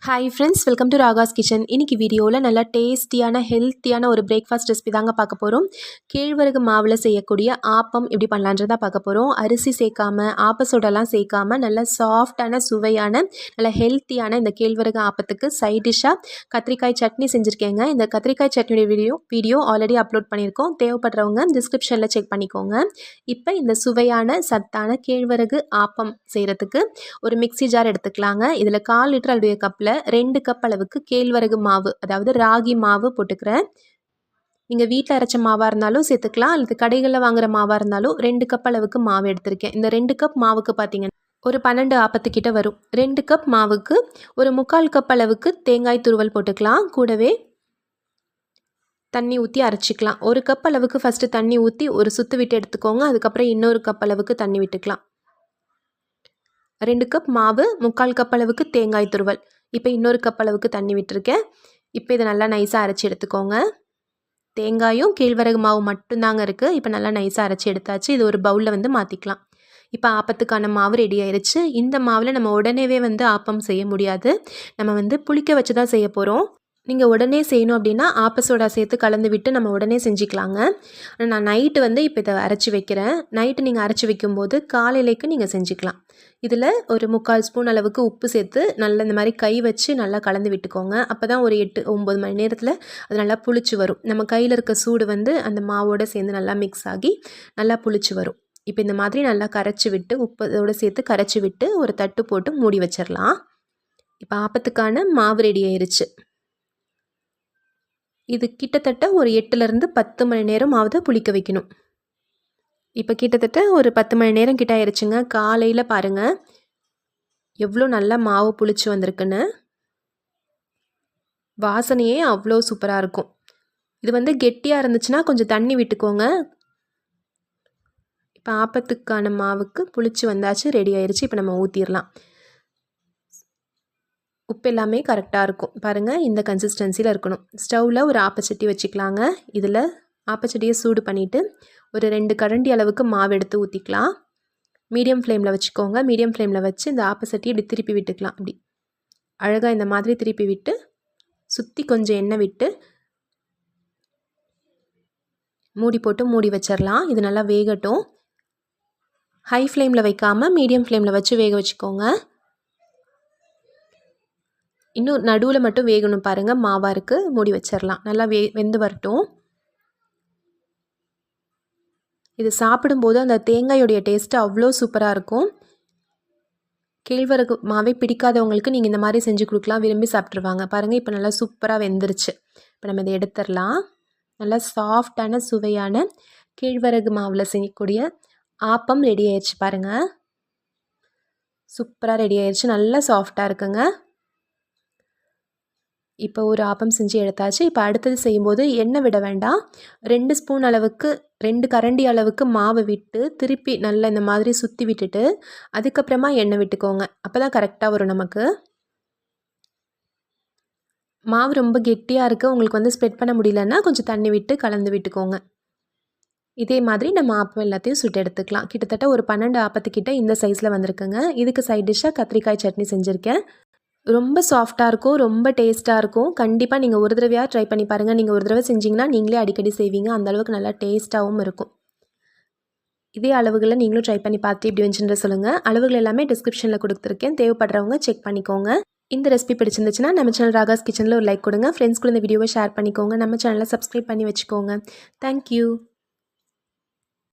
Hi friends, welcome to Raga's kitchen. இன்றைக்கி வீடியோவில் நல்லா டேஸ்டியான ஹெல்த்தியான ஒரு பிரேக்ஃபாஸ்ட் ரெசிபி தாங்க பார்க்க போகிறோம். கேழ்வரகு மாவில் செய்யக்கூடிய ஆப்பம் எப்படி பண்ணலான்றதா பார்க்க போகிறோம். அரிசி சேர்க்காமல் ஆப்பசோடெல்லாம் சேர்க்காமல் நல்ல சாஃப்டான சுவையான நல்ல ஹெல்த்தியான இந்த கேழ்வரகு ஆப்பத்துக்கு சைட் டிஷ்ஷாக கத்திரிக்காய் சட்னி செஞ்சுருக்கேங்க. இந்த கத்திரிக்காய் சட்னியோட வீடியோ ஆல்ரெடி அப்லோட் பண்ணியிருக்கோம். தேவைப்படுறவங்க டிஸ்கிரிப்ஷனில் செக் பண்ணிக்கோங்க. இப்போ இந்த சுவையான சத்தான கேழ்வரகு ஆப்பம் செய்கிறதுக்கு ஒரு மிக்ஸி ஜார் எடுத்துக்கலாங்க. இதில் 1/4 லிட்டர் அளவுடைய கப்பில் 2 கப் அளவுக்கு கேழ்வரகு மாவு, அதாவது ராகி மாவு போட்டுக்கிறேன். நீங்கள் வீட்டில் அரைச்ச மாவாக இருந்தாலும் சேர்த்துக்கலாம், அல்லது கடைகளில் வாங்குகிற மாவாக இருந்தாலும் 2 கப் அளவுக்கு மாவு எடுத்திருக்கேன். இந்த 2 கப் மாவுக்கு பார்த்தீங்கன்னா ஒரு 12 ஆப்பத்துக்கிட்ட வரும். 2 கப் மாவுக்கு ஒரு 3/4 கப் அளவுக்கு தேங்காய் துருவல் போட்டுக்கலாம். கூடவே தண்ணி ஊற்றி அரைச்சிக்கலாம். 1 கப் அளவுக்கு ஃபஸ்ட்டு தண்ணி ஊற்றி ஒரு சுற்று விட்டு எடுத்துக்கோங்க. அதுக்கப்புறம் இன்னொரு கப் அளவுக்கு தண்ணி விட்டுக்கலாம். 2 கப் மாவு, 3/4 கப் அளவுக்கு தேங்காய் துருவல். இப்போ இன்னொரு கப் அளவுக்கு தண்ணி விட்டுருக்கேன். இப்போ இதை நல்லா நைஸாக அரைச்சி எடுத்துக்கோங்க. தேங்காயும் கேழ்வரகு மாவு மட்டும்தாங்க இருக்குது. இப்போ நல்லா நைஸாக அரைச்சி எடுத்தாச்சு. இது ஒரு பவுலில் மாற்றிக்கலாம். இப்போ ஆப்பத்துக்கான மாவு ரெடி ஆயிடுச்சு. இந்த மாவில் நம்ம உடனேவே ஆப்பம் செய்ய முடியாது. நம்ம புளிக்க வச்சு தான் செய்ய போகிறோம். நீங்கள் உடனே செய்யணும் அப்படின்னா ஆப்ப சோடா சேர்த்து கலந்து விட்டு நம்ம உடனே செஞ்சுக்கலாங்க. நான் நைட்டு இப்போ இதை அரைச்சி வைக்கிறேன். நைட்டு நீங்கள் அரைச்சி வைக்கும்போது காலையிலேக்கு நீங்கள் செஞ்சுக்கலாம். இதில் ஒரு 3/4 ஸ்பூன் அளவுக்கு உப்பு சேர்த்து நல்லா இந்த மாதிரி கை வச்சு நல்லா கலந்து விட்டுக்கோங்க. அப்போ தான் ஒரு 8-9 மணி நேரத்தில் அது நல்லா புளிச்சு வரும். நம்ம கையில் இருக்க சூடு அந்த மாவோடு சேர்ந்து நல்லா மிக்ஸ் ஆகி நல்லா புளிச்சு வரும். இப்போ இந்த மாதிரி நல்லா கரைச்சி விட்டு உப்போடு சேர்த்து கரைச்சி விட்டு ஒரு தட்டு போட்டு மூடி வச்சிடலாம். இப்போ ஆப்பத்துக்கான மாவு ரெடி ஆயிடுச்சு. இது கிட்டத்தட்ட ஒரு 8லேருந்து 10 மணி நேரமாவது புளிக்க வைக்கணும். இப்போ கிட்டத்தட்ட ஒரு 10 மணி நேரம் கிட்ட ஆயிடுச்சுங்க. காலையில் பாருங்கள் எவ்வளோ நல்லா மாவு புளிச்சு வந்திருக்குன்னு. வாசனையே அவ்வளோ சூப்பராக இருக்கும். இது கெட்டியாக இருந்துச்சுன்னா கொஞ்சம் தண்ணி விட்டுக்கோங்க. இப்போ ஆப்பத்துக்கான மாவுக்கு புளிச்சு வந்தாச்சு, ரெடி ஆயிடுச்சு. இப்போ நம்ம ஊற்றிடலாம். உப்பு எல்லாமே கரெக்டாக இருக்கும். பாருங்கள், இந்த கன்சிஸ்டன்சியில் இருக்கணும். ஸ்டவ்வில் ஒரு ஆப்பச்சட்டி வச்சுக்கலாங்க. இதில் ஆப்பச்சட்டியை சூடு பண்ணிவிட்டு ஒரு 2 கரண்டி அளவுக்கு மாவு எடுத்து ஊற்றிக்கலாம். மீடியம் ஃப்ளேமில் வச்சுக்கோங்க. மீடியம் ஃப்ளேமில் வச்சு இந்த ஆப்பச்சட்டியை இப்படி திருப்பி விட்டுக்கலாம். அப்படி அழகாக இந்த மாதிரி திருப்பி விட்டு சுற்றி கொஞ்சம் எண்ணெய் விட்டு மூடி போட்டு மூடி வச்சிடலாம். இது நல்லா வேகட்டும். ஹை ஃப்ளேமில் வைக்காமல் மீடியம் ஃப்ளேமில் வச்சு வேக வச்சுக்கோங்க. இன்னும் நடுவில் மட்டும் வேகணும் பாருங்கள். மாவாக இருக்குது, மூடி வச்சிடலாம். நல்லா வெந்து வரட்டும். இது சாப்பிடும்போது அந்த தேங்காயோடைய டேஸ்ட்டு அவ்வளோ சூப்பராக இருக்கும். கேழ்வரகு மாவே பிடிக்காதவங்களுக்கு நீங்கள் இந்த மாதிரி செஞ்சு கொடுக்கலாம், விரும்பி சாப்பிட்ருவாங்க. பாருங்கள், இப்போ நல்லா சூப்பராக வெந்துருச்சு. இப்போ நம்ம இதை எடுத்துடலாம். நல்லா சாஃப்டான சுவையான கேழ்வரகு மாவில் செய்யக்கூடிய ஆப்பம் ரெடி ஆயிடுச்சு. பாருங்கள், சூப்பராக ரெடி ஆயிடுச்சு. நல்லா சாஃப்டாக இருக்குங்க. இப்போ ஒரு ஆப்பம் செஞ்சு எடுத்தாச்சு. இப்போ அடுத்தது செய்யும்போது எண்ணெய் விட வேண்டாம். 2 ஸ்பூன் அளவுக்கு 2 கரண்டி அளவுக்கு மாவு விட்டு திருப்பி நல்லா இந்த மாதிரி சுற்றி விட்டுட்டு அதுக்கப்புறமா எண்ணெய் விட்டுக்கோங்க. அப்போ தான் கரெக்டாக வரும் நமக்கு. மாவு ரொம்ப கெட்டியாக இருக்குது, உங்களுக்கு ஸ்ப்ரெட் பண்ண முடியலன்னா கொஞ்சம் தண்ணி விட்டு கலந்து விட்டுக்கோங்க. இதே மாதிரி நம்ம ஆப்பம் எல்லாத்தையும் சுட்டு எடுத்துக்கலாம். கிட்டத்தட்ட ஒரு 12 ஆப்பத்துக்கிட்ட இந்த சைஸில் வந்திருக்குங்க. இதுக்கு சைட் டிஷ்ஷாக கத்திரிக்காய் சட்னி செஞ்சுருக்கேன். ரொம்ப சாஃப்டாக இருக்கும், ரொம்ப டேஸ்ட்டாக இருக்கும். கண்டிப்பாக நீங்கள் ஒரு தடவையாக ட்ரை பண்ணி பாருங்கள். நீங்கள் ஒரு தடவை செஞ்சிங்கன்னா நீங்களே அடிக்கடி செய்வீங்க. அந்தளவுக்கு நல்லா டேஸ்ட்டாகவும் இருக்கும். இதே அளவுகளில் நீங்களும் ட்ரை பண்ணி பார்த்து இப்படி வந்துச்சுன்ற சொல்லுங்கள். அளவுகள் எல்லாமே டிஸ்கிரிப்ஷனில் கொடுத்துருக்கேன். தேவைப்படுறவங்க செக் பண்ணிக்கோங்க. இந்த ரெசிபி பிடிச்சிருந்துச்சுன்னா நம்ம சேனல் ராகாஸ் கிச்சனில் ஒரு லைக் கொடுங்க. ஃப்ரெண்ட்ஸ்குள்ள இந்த வீடியோவை ஷேர் பண்ணிக்கோங்க. நம்ம சேனலை சப்ஸ்கிரைப் பண்ணி வச்சுக்கோங்க. தேங்க்யூ.